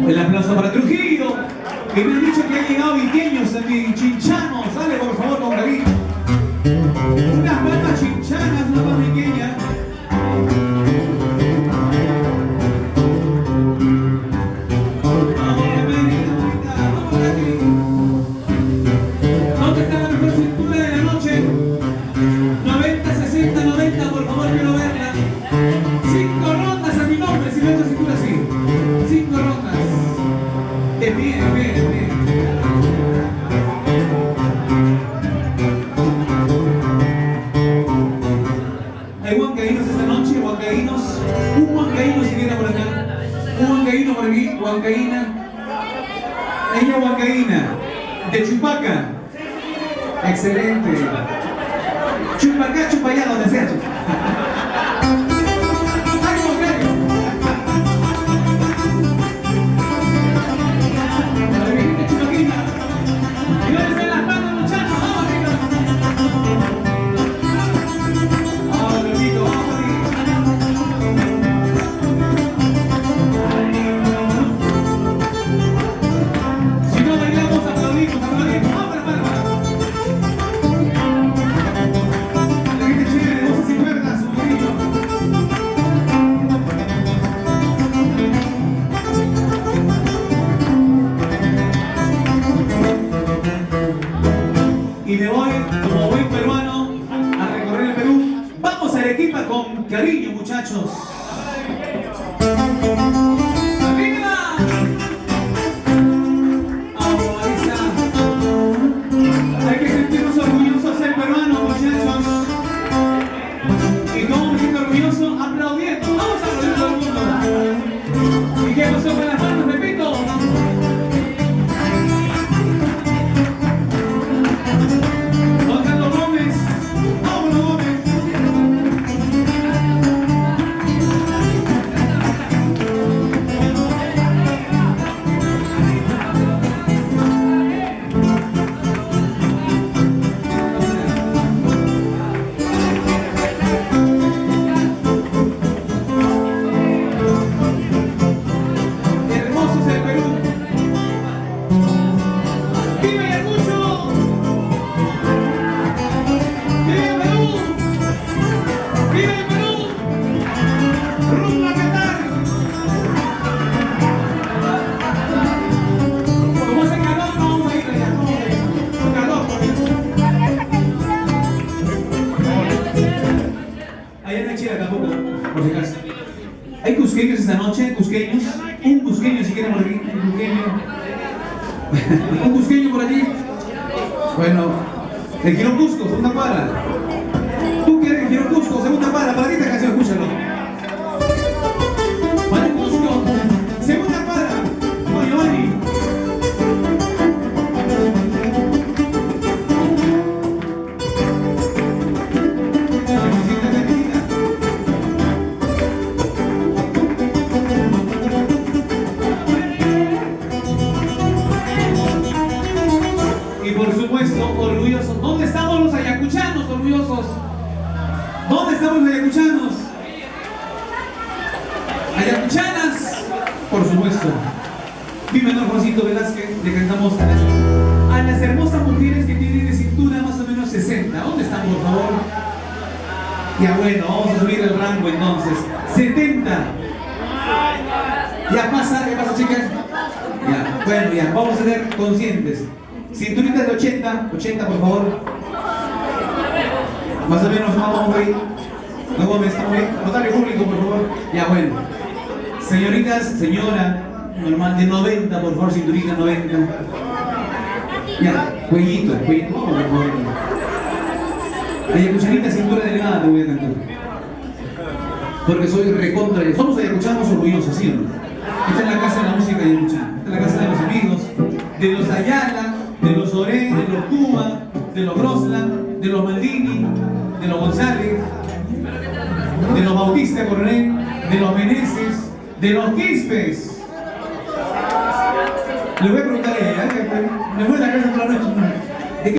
El aplauso para Trujillo, que me han dicho que han llegado viqueños también, chinchanos. Dale por favor con David. Unas palmas chinchanas, una palma viqueña. ¿Dónde está la mejor cintura de la noche? 90, 60, 90, por favor, quiero verla. 5 rondas a mi nombre, si no esta cintura así. 5 rondas. Es bien, es bien, es bien. Hay huancaínos esta noche, huancaínos. Un huancaíno si viene por acá. Un huancaíno por aquí, huancaína. Ella huancaína. De Chupaca. Excelente. Chupacá, chupallá, donde sea. Y me voy, como buen peruano, a recorrer el Perú. Vamos a Arequipa con cariño, muchachos. ¡Arriba! Ahí está. Hay que sentirnos orgullosos de ser peruanos, muchachos. ¿Y cómo me siento orgulloso? Aplaudiendo. Vamos a aplaudir todo el mundo. ¿Y qué pasó con las manos? Repito. Tampoco, por si acaso. Hay cusqueños esta noche, cusqueños. Un cusqueño si quieren por aquí, un cusqueño. Un cusqueño por allí. Bueno, el Girón Cusco, segunda cuadra. Tú quieres el Girón Cusco, segunda cuadra, para ti esta canción, escúchalo. Para el Cusco, segunda cuadra. Oye, oye. Por supuesto, orgullosos. ¿Dónde estamos los ayacuchanos orgullosos? ¿Dónde estamos los ayacuchanos? Ayacuchanas, por supuesto. Mi menor Juancito Velázquez, le cantamos a las hermosas mujeres que tienen de cintura más o menos 60. ¿Dónde están, por favor? Ya bueno, vamos a subir el rango entonces. 70. Ya pasa, ¿qué pasa, chicas? Ya, bueno, ya, vamos a ser conscientes. Cinturitas de 80 por favor. Más o menos, vamos a ir. No, Gómez, estamos bien. Notario público, por favor. Ya, bueno. Señoritas, señora, normal de 90, por favor, cinturita 90. Ya, cuellito, por favor. Ayacuchanita, cintura delgada, te voy a cantar. Porque soy recontra. Somos ayacuchanos orgullosos, ¿sí o no? Esta es la casa de la música ayacuchana. Esta es la casa de los amigos, de los Ayala, de los Oré, de los Cuba, de los Grosland, de los Maldini, de los González, de los Bautista Coronel, de los Meneses, de los Quispes. Le voy a preguntar a ella, ¿eh? Me voy a la casa toda la noche.